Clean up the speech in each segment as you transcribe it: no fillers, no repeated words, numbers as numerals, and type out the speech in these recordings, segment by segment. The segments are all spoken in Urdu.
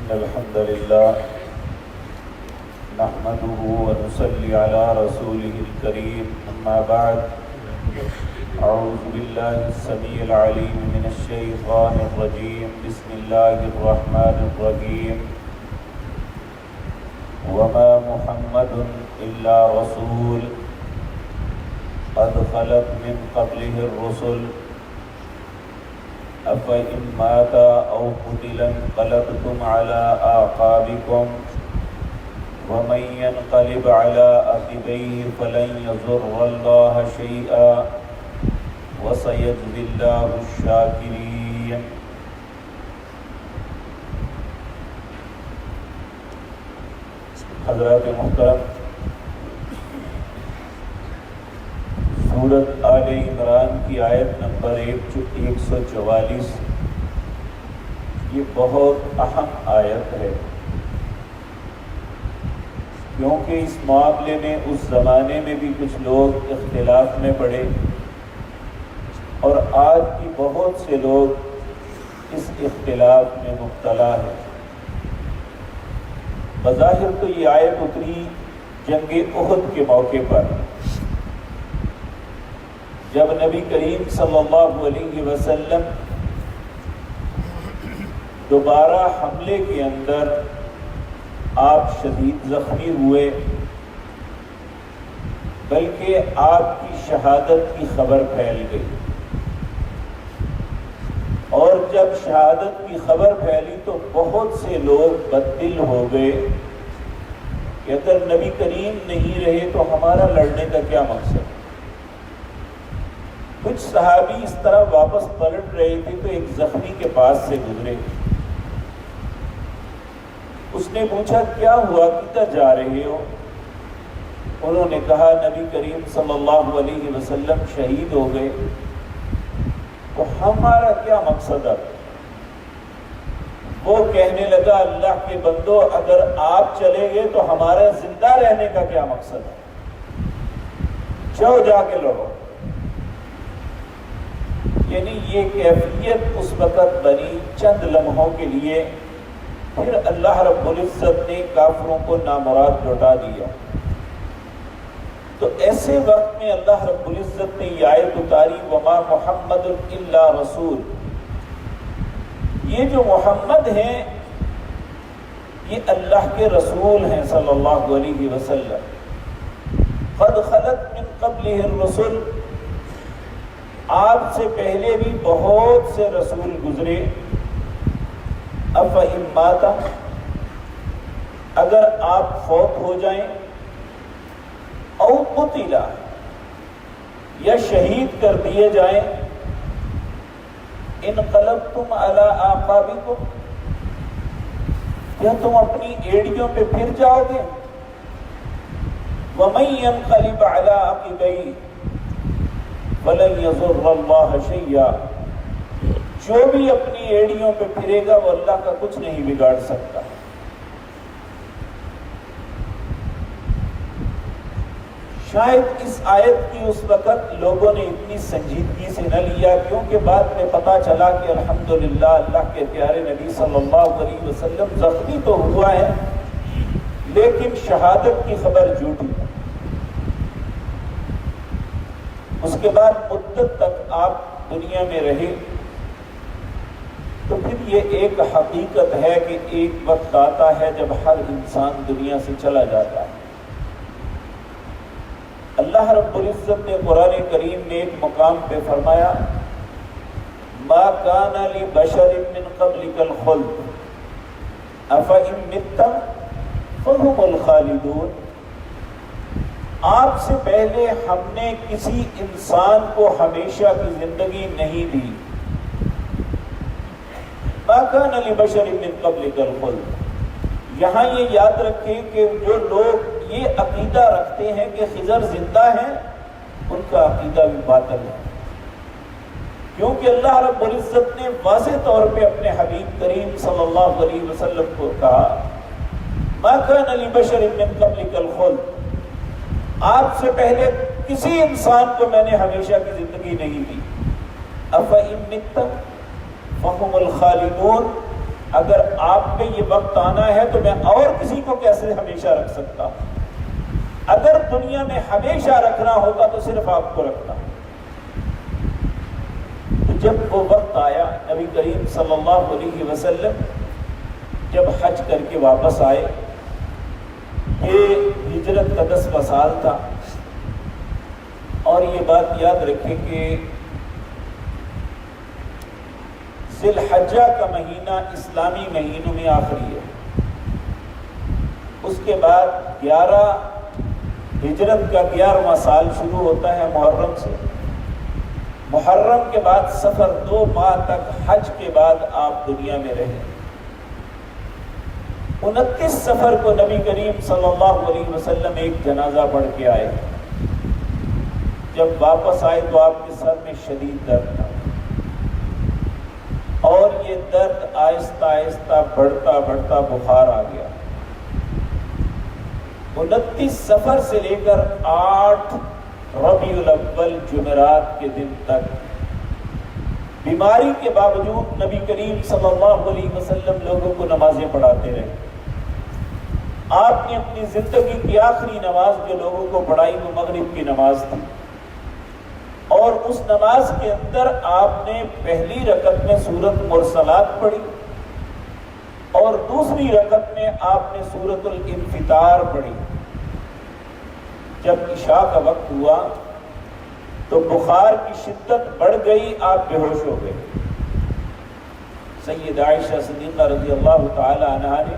إن الحمد لله نحمده ونصلي على رسوله الكريم أما بعد أعوذ بالله السميع العليم من الشيطان الرجيم بسم الله الرحمن الرحيم وما محمد إلا رسول قد خلت من قبله الرسل أفإن مات أو قتل انقلبتم على أعقابكم ومن ينقلب على عقبيه فلن يضر الله شيئا وسيجزي الله الشاكرين. حضرات محترم، سورۃ آل عمران کی آیت نمبر 144 یہ بہت اہم آیت ہے، کیونکہ اس معاملے میں اس زمانے میں بھی کچھ لوگ اختلاف میں پڑے اور آج بھی بہت سے لوگ اس اختلاف میں مبتلا ہیں۔ بظاہر تو یہ آیت اتری جنگ احد کے موقع پر، جب نبی کریم صلی اللہ علیہ وسلم دوبارہ حملے کے اندر آپ شدید زخمی ہوئے، بلکہ آپ کی شہادت کی خبر پھیل گئی، اور جب شہادت کی خبر پھیلی تو بہت سے لوگ بددل ہو گئے کہ اگر نبی کریم نہیں رہے تو ہمارا لڑنے کا کیا مقصد۔ کچھ صحابی اس طرح واپس پلٹ رہے تھے تو ایک زخمی کے پاس سے گزرے، اس نے پوچھا کیا ہوا، کدھر جا رہے ہو؟ انہوں نے کہا نبی کریم صلی اللہ علیہ وسلم شہید ہو گئے، تو ہمارا کیا مقصد ہے؟ وہ کہنے لگا اللہ کے بندو، اگر آپ چلے گئے تو ہمارا زندہ رہنے کا کیا مقصد ہے؟ جاؤ جا کے لڑو۔ یعنی یہ کیفیت اس وقت بنی چند لمحوں کے لیے، پھر اللہ رب العزت نے کافروں کو نامراد لوٹا دیا۔ تو ایسے وقت میں اللہ رب العزت نے یہ آیت اتاری وما محمد الا رسول۔ یہ جو محمد ہیں یہ اللہ کے رسول ہیں صلی اللہ علیہ وسلم۔ قد خلت من قبلہ الرسل، آپ سے پہلے بھی بہت سے رسول گزرے۔ افإن مات، اگر آپ فوت ہو جائیں، او قتل، یا شہید کر دیے جائیں، انقلبتم علی اعقابکم، کیا تم اپنی ایڑیوں پہ پھر جاؤ گے؟ ومن ينقلب علی عقبیہ فلن يضر اللہ شیئا، جو بھی اپنی ایڑیوں پہ پھرے گا وہ اللہ کا کچھ نہیں بگاڑ سکتا۔ شاید اس آیت کی اس وقت لوگوں نے اتنی سنجیدگی سے نہ لیا، کیونکہ بعد میں پتا چلا کہ الحمدللہ اللہ کے پیارے نبی صلی اللہ علیہ وسلم زخمی تو ہوا ہے لیکن شہادت کی خبر جھوٹی۔ اس کے بعد مدت تک آپ دنیا میں رہے، تو پھر یہ ایک حقیقت ہے کہ ایک وقت آتا ہے جب ہر انسان دنیا سے چلا جاتا ہے۔ اللہ رب العزت نے قرآن کریم میں ایک مقام پہ فرمایا ما کان لبشر من قبلک الخلد افإن مت فهم الخالدون، آپ سے پہلے ہم نے کسی انسان کو ہمیشہ کی زندگی نہیں دی۔ ما کان لبشر من قبلک الخلد، یہاں یہ یاد رکھیں کہ جو لوگ یہ عقیدہ رکھتے ہیں کہ خضر زندہ ہیں، ان کا عقیدہ بھی باطل ہے، کیونکہ اللہ رب العزت نے واضح طور پہ اپنے حبیب کریم صلی اللہ علیہ وسلم کو کہا ما کان لبشر من قبلک الخلد، آپ سے پہلے کسی انسان کو میں نے ہمیشہ کی زندگی نہیں دی۔ افإن مت فهم الخالدون، اگر آپ پہ یہ وقت آنا ہے تو میں اور کسی کو کیسے ہمیشہ رکھ سکتا ہوں؟ اگر دنیا میں ہمیشہ رکھنا ہوتا تو صرف آپ کو رکھنا۔ تو جب وہ وقت آیا، نبی کریم صلی اللہ علیہ وسلم جب حج کر کے واپس آئے، یہ ہجرت کا 10واں سال تھا، اور یہ بات یاد رکھیں کہ ذی الحجہ کا مہینہ اسلامی مہینوں میں آخری ہے۔ اس کے بعد 11 ہجرت کا 11واں سال شروع ہوتا ہے محرم سے۔ محرم کے بعد سفر 2 ماہ تک حج کے بعد آپ دنیا میں رہے۔ 29 سفر کو نبی کریم صلی اللہ علیہ وسلم ایک جنازہ پڑھ کے آئے۔ جب واپس آئے تو آپ کے سر میں شدید درد تھا، اور یہ درد آہستہ آہستہ بڑھتا بڑھتا بخار آ گیا۔ 29 سفر سے لے کر 8 ربیع الاول جمعرات کے دن تک بیماری کے باوجود نبی کریم صلی اللہ علیہ وسلم لوگوں کو نمازیں پڑھاتے رہے۔ آپ نے اپنی زندگی کی آخری نماز جو لوگوں کو پڑھائی وہ مغرب کی نماز تھی، اور اس نماز کے اندر آپ نے پہلی رکعت میں سورۃ مرسلات پڑھی، اور دوسری رکعت میں آپ نے سورۃ الانفطار پڑھی۔ جب عشاء کا وقت ہوا تو بخار کی شدت بڑھ گئی، آپ بے ہوش ہو گئے۔ سید عائشہ صدیقہ رضی اللہ تعالی عنہا نے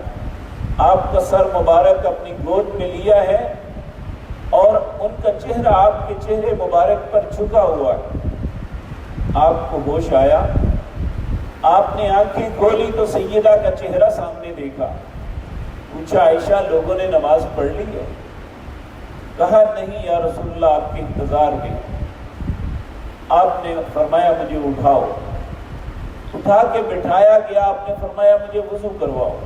آپ کا سر مبارک اپنی گود میں لیا ہے، اور ان کا چہرہ آپ کے چہرے مبارک پر جھکا ہوا ہے۔ آپ کو ہوش آیا، آپ نے آنکھیں کھولی تو سیدہ کا چہرہ سامنے دیکھا۔ پوچھا عائشہ لوگوں نے نماز پڑھ لی ہے؟ کہا نہیں یا رسول اللہ، آپ کے انتظار میں۔ آپ نے فرمایا مجھے اٹھاؤ۔ اٹھا کے بٹھایا گیا، آپ نے فرمایا مجھے وضو کرواؤ۔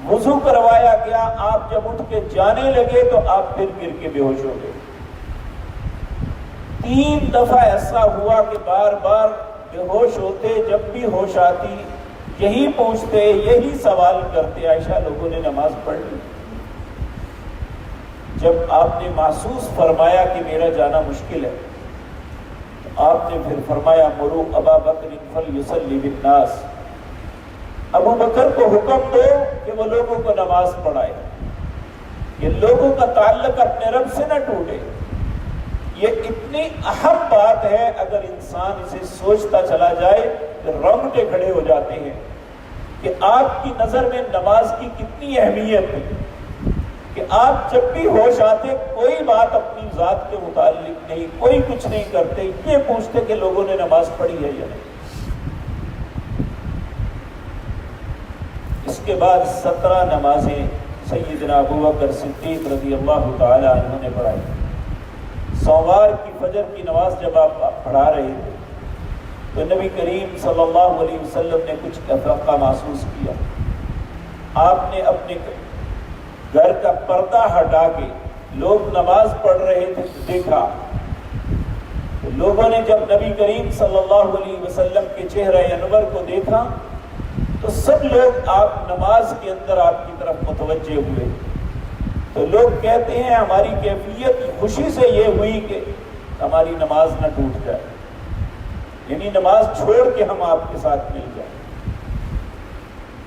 وضو کروایا گیا، آپ جب اٹھ کے جانے لگے تو آپ پھر گر کے بے ہوش ہو گئے۔ 3 دفعہ ایسا ہوا کہ بار بار بے ہوش ہوتے، جب بھی ہوش آتی یہی پوچھتے، یہی سوال کرتے، عائشہ لوگوں نے نماز پڑھ لی؟ جب آپ نے محسوس فرمایا کہ میرا جانا مشکل ہے، تو آپ نے پھر فرمایا مروا ابا بکر فلیصلی بالناس، ابو بکر کو حکم دو کہ وہ لوگوں کو نماز پڑھائے۔ یہ لوگوں کا تعلق اپنے رب سے نہ ٹوٹے، یہ اتنی اہم بات ہے، اگر انسان اسے سوچتا چلا جائے تو رونگٹے کھڑے ہو جاتے ہیں کہ آپ کی نظر میں نماز کی کتنی اہمیت ہے، کہ آپ جب بھی ہوش آتے کوئی بات اپنی ذات کے متعلق نہیں، کوئی کچھ نہیں کرتے، یہ پوچھتے کہ لوگوں نے نماز پڑھی ہے یا نہیں۔ اس کے بعد 17 نمازیں سیدنا ابو بکر صدیق رضی اللہ تعالی عنہ نے پڑھائی۔ سوموار کی فجر کی نماز جب آپ پڑھا رہے تھے تو نبی کریم صلی اللہ علیہ وسلم نے کچھ افرقہ محسوس کیا۔ آپ نے اپنے گھر کا پردہ ہٹا کے لوگ نماز پڑھ رہے تھے تو دیکھا، لوگوں نے جب نبی کریم صلی اللہ علیہ وسلم کے چہرہ انور کو دیکھا تو سب لوگ آپ نماز کے اندر آپ کی طرف متوجہ ہوئے۔ تو لوگ کہتے ہیں ہماری کیفیت خوشی سے یہ ہوئی کہ ہماری نماز نہ ٹوٹ جائے، یعنی نماز چھوڑ کے ہم آپ کے ساتھ مل جائیں۔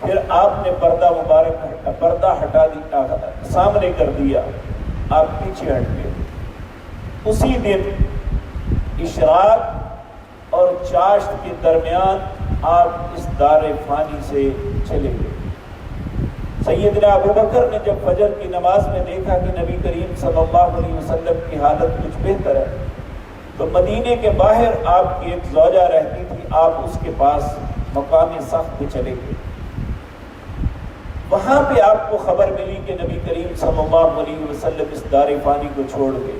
پھر آپ نے پردہ ہٹا دیا، سامنے کر دیا، آپ پیچھے ہٹ گئے۔ اسی دن اشراق اور چاشت کے درمیان آپ اس دار فانی سے چلے گئے۔ سیدنا ابو بکر نے جب فجر کی نماز میں دیکھا کہ نبی کریم صلی اللہ علیہ وسلم کی حالت کچھ بہتر ہے، تو مدینے کے باہر آپ کی ایک زوجہ رہتی تھی، آپ اس کے پاس مقام سخت پہ چلے گئے۔ وہاں پہ آپ کو خبر ملی کہ نبی کریم صلی اللہ علیہ وسلم اس دار فانی کو چھوڑ گئے۔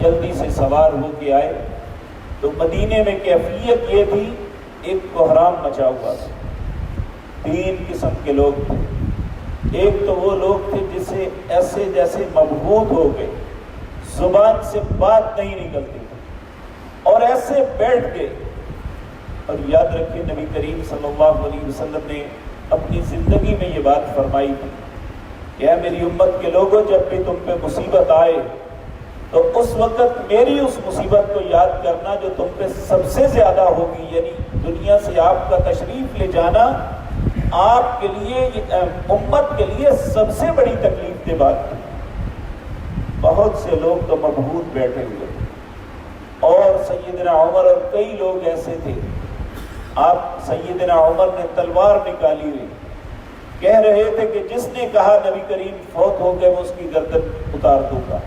جلدی سے سوار ہو کے آئے تو مدینے میں کیفیت یہ تھی، ایک کوہرام مچا ہوا تھا۔ 3 قسم کے لوگ تھے۔ ایک تو وہ لوگ تھے جسے ایسے جیسے مبہوت ہو گئے، زبان سے بات نہیں نکلتی تھی، اور ایسے بیٹھ گئے اور یاد رکھیں نبی کریم صلی اللہ علیہ وسلم نے اپنی زندگی میں یہ بات فرمائی تھی کہ اے میری امت کے لوگوں، جب بھی تم پہ مصیبت آئے تو اس وقت میری اس مصیبت کو یاد کرنا جو تم پہ سب سے زیادہ ہوگی، یعنی دنیا سے آپ کا تشریف لے جانا آپ کے لیے، امت کے لیے سب سے بڑی تکلیف دہ بات ہے۔ بہت سے لوگ تو مبہوت بیٹھے ہوئے اور سیدنا عمر اور کئی لوگ ایسے تھے، آپ سیدنا عمر نے تلوار نکالی ہوئی، کہہ رہے تھے کہ جس نے کہا نبی کریم فوت ہو گئے میں اس کی گردن اتار دوں گا۔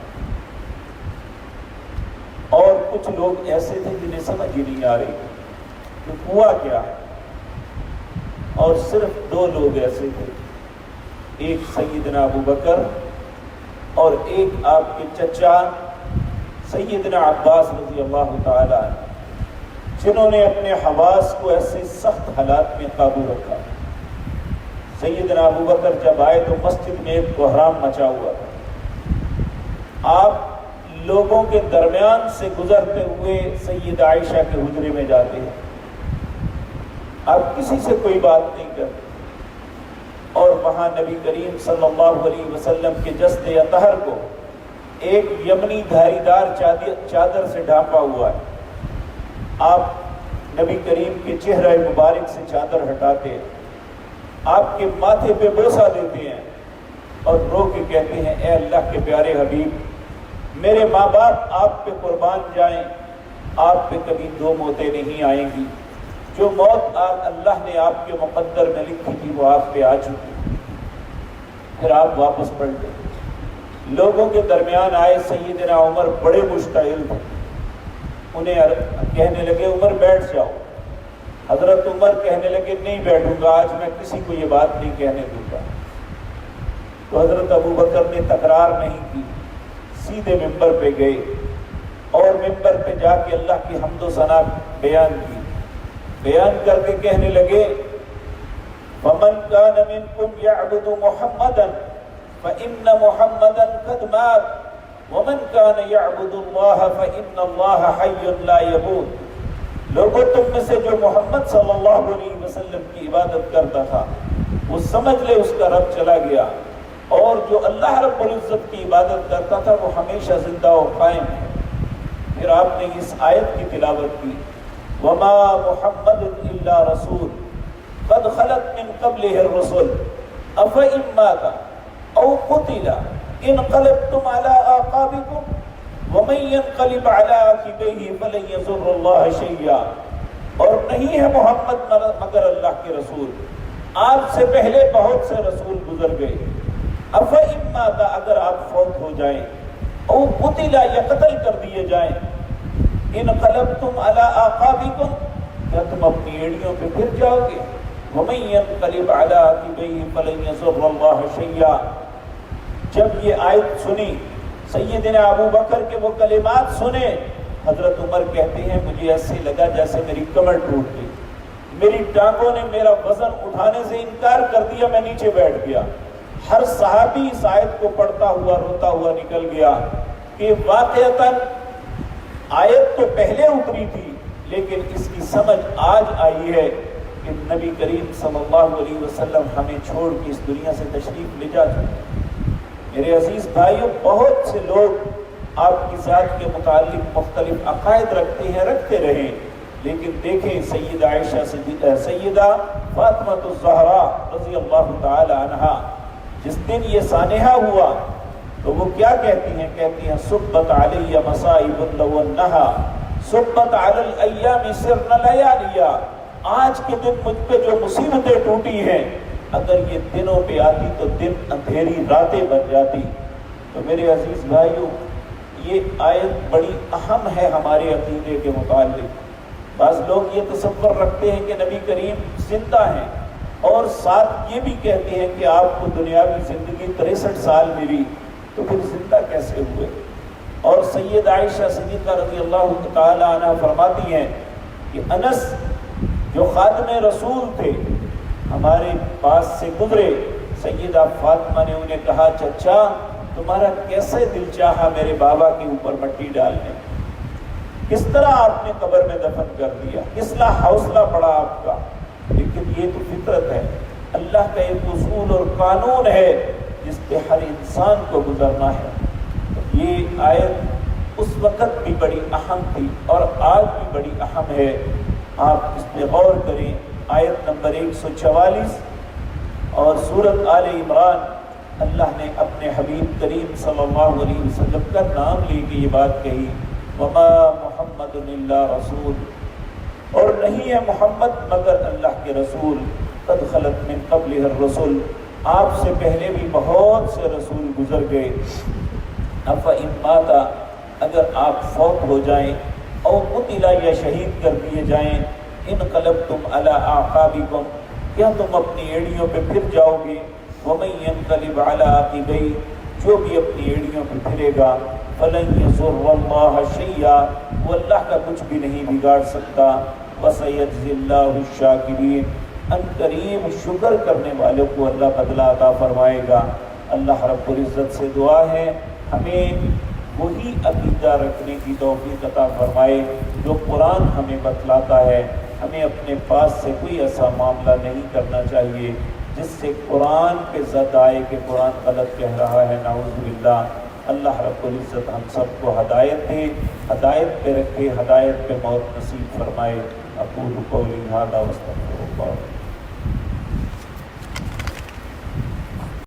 اور کچھ لوگ ایسے تھے جنہیں سمجھ ہی نہیں آ رہی کہ ہوا کیا ہے، اور صرف دو لوگ ایسے تھے، ایک سیدنا ابو بکر اور ایک آپ کے چچا سیدنا عباس رضی اللہ تعالی عنہ، جنہوں نے اپنے حواس کو ایسے سخت حالات میں قابو رکھا۔ سیدنا ابو بکر جب آئے تو مسجد میں ایک بحران مچا ہوا تھا، آپ لوگوں کے درمیان سے گزرتے ہوئے سیدہ عائشہ کے حجرے میں جاتے ہیں، آپ کسی سے کوئی بات نہیں کرتے، اور وہاں نبی کریم صلی اللہ علیہ وسلم کے جسد اطہر کو ایک یمنی دھاری دار چادر سے ڈھانپا ہوا ہے۔ آپ نبی کریم کے چہرہ مبارک سے چادر ہٹاتے ہیں، آپ کے ماتھے پہ بوسہ دیتے ہیں اور رو کے کہتے ہیں اے اللہ کے پیارے حبیب، میرے ماں باپ آپ پہ قربان جائیں، آپ پہ کبھی دو موتیں نہیں آئیں گی، جو موت اللہ نے آپ کے مقدر میں لکھی تھی وہ آپ پہ آ چکی۔ پھر آپ واپس پلٹے، لوگوں کے درمیان آئے سیدنا عمر بڑے مشتعل تھے، انہیں کہنے لگے عمر بیٹھ جاؤ۔ حضرت عمر کہنے لگے نہیں بیٹھوں گا، آج میں کسی کو یہ بات نہیں کہنے دوں گا۔ تو حضرت ابو بکر نے تکرار نہیں کی، سیدھے ممبر پہ گئے اور ممبر پہ جا کے اللہ کی حمد و ثنا بیان کی، بیان کر کے کہنے لگے فَمَنْ كَانَ مِنْكُمْ يَعْبُدُ مُحَمَّدًا فَإِنَّ مُحَمَّدًا قَدْ مَاتَ وَمَنْ كَانَ يَعْبُدُ اللَّهَ فَإِنَّ اللَّهَ حَيٌّ لَا يَمُوتُ۔ لوگوں تم میں سے جو محمد صلی اللہ علیہ وسلم کی عبادت کرتا تھا وہ سمجھ لے اس کا رب چلا گیا، اور جو اللہ رب العزت کی عبادت کرتا تھا وہ ہمیشہ زندہ و قائم ہے۔ پھر آپ نے اس آیت کی تلاوت کی وَمَا مُحَمَّدٌ إِلَّا رَسُولٌ قَدْ خَلَتْ مِن قَبْلِهِ الرُّسُلُ أَفَإِن مَاتَ أَوْ قُتِلَ انقلبتم عَلَىٰ آقَابِكُمْ وَمَن يَنقلب عَلَىٰ عَقِبَيْهِ فَلَن يَضُرَّ اللَّهَ شَيْئًا۔ اور نہیں ہے محمد مگر اللہ کے رسول، آپ سے پہلے بہت سے رسول گزر گئے۔ أَفَإِن مَاتَ اگر آپ فوت ہو جائیں، أَوْ قُتِلَ یا قتل کر دیے جائیں، انقلبتم علی آقابکم کیا تم اپنی ایڑیوں پہ پھر جاؤ گے؟ ومن ينقلب علی عقبیہ فلن یضر اللہ شیئا۔ جب یہ آیت سنی، سیدنا ابو بکر کے وہ کلمات سنے، حضرت عمر کہتے ہیں مجھے ایسے لگا جیسے میری کمر ٹوٹ گئی، میری ٹانگوں نے میرا وزن اٹھانے سے انکار کر دیا، میں نیچے بیٹھ گیا۔ ہر صحابی اس آیت کو پڑھتا ہوا روتا ہوا نکل گیا کہ واقعتاً آیت تو پہلے اتری تھی لیکن اس کی سمجھ آج آئی ہے کہ نبی کریم صلی اللہ علیہ وسلم ہمیں چھوڑ کے اس دنیا سے تشریف لے جا چکے۔ میرے عزیز بھائیوں، بہت سے لوگ آپ کی ذات کے متعلق مختلف عقائد رکھتے ہیں، رکھتے رہے، لیکن دیکھیں سیدہ عائشہ سیدہ فاطمہ الزہرا رضی اللہ تعالی عنہا جس دن یہ سانحہ ہوا تو وہ کیا کہتی ہیں صبت علی مصائب لو انها صبت علی الایام سرن لیالیا۔ آج کے دن مجھ پہ جو مصیبتیں ٹوٹی ہیں اگر یہ دنوں پہ آتی تو دن اندھیری راتیں بن جاتی۔ تو میرے عزیز بھائیوں، یہ آیت بڑی اہم ہے ہمارے عقیدے کے متعلق۔ بعض لوگ یہ تصور رکھتے ہیں کہ نبی کریم زندہ ہیں اور ساتھ یہ بھی کہتے ہیں کہ آپ کو دنیاوی زندگی 63 سال ملی، تو پھر زندہ کیسے ہوئے؟ اور سید عائشہ صدیقہ رضی اللہ تعالی عنہ فرماتی ہیں کہ انس جو خادم رسول تھے ہمارے پاس سے گزرے، سیدہ فاطمہ نے انہیں کہا چچا تمہارا کیسے دل چاہا میرے بابا کے اوپر مٹی ڈالنے؟ کس طرح آپ نے قبر میں دفن کر دیا، کس طرح حوصلہ پڑا آپ کا، لیکن یہ تو فطرت ہے، اللہ کا ایک اصول اور قانون ہے جس پہ ہر انسان کو گزرنا ہے۔ یہ آیت اس وقت بھی بڑی اہم تھی اور آج بھی بڑی اہم ہے، آپ اس پہ غور کریں۔ آیت نمبر 144 اور سورۃ آل عمران، اللہ نے اپنے حبیب کریم صلی اللہ علیہ وسلم کا نام لے کے یہ بات کہی، وما محمد الا رسول، اور نہیں ہے محمد مگر اللہ کے رسول، قد خلت من قبلہ الرسل، آپ سے پہلے بھی بہت سے رسول گزر گئے، افإن مات، اگر آپ فوت ہو جائیں، او قتل یا شہید کر دیے جائیں، انقلبتم علی اعقابکم، کیا تم اپنی ایڑیوں پہ پھر جاؤ گے، ومن ينقلب علی عقبیہ، جو بھی اپنی ایڑیوں پہ پھرے گا، فلن یضر اللہ شیئا، وہ اللہ کا کچھ بھی نہیں بگاڑ سکتا، وسیجزی اللہ الشاکرین، ان قریب شکر کرنے والوں کو اللہ بدلہ عطا فرمائے گا۔ اللہ رب العزت سے دعا ہے ہمیں وہی عقیدہ رکھنے کی توفیق عطا فرمائے جو قرآن ہمیں بتلاتا ہے۔ ہمیں اپنے پاس سے کوئی ایسا معاملہ نہیں کرنا چاہیے جس سے قرآن پہ زد آئے کہ قرآن غلط کہہ رہا ہے، نعوذ باللہ۔ اللہ رب العزت ہم سب کو ہدایت دے، ہدایت پہ رکھے، ہدایت پہ موت نصیب فرمائے۔ اقول قولی ھذا واستغفر اللہ۔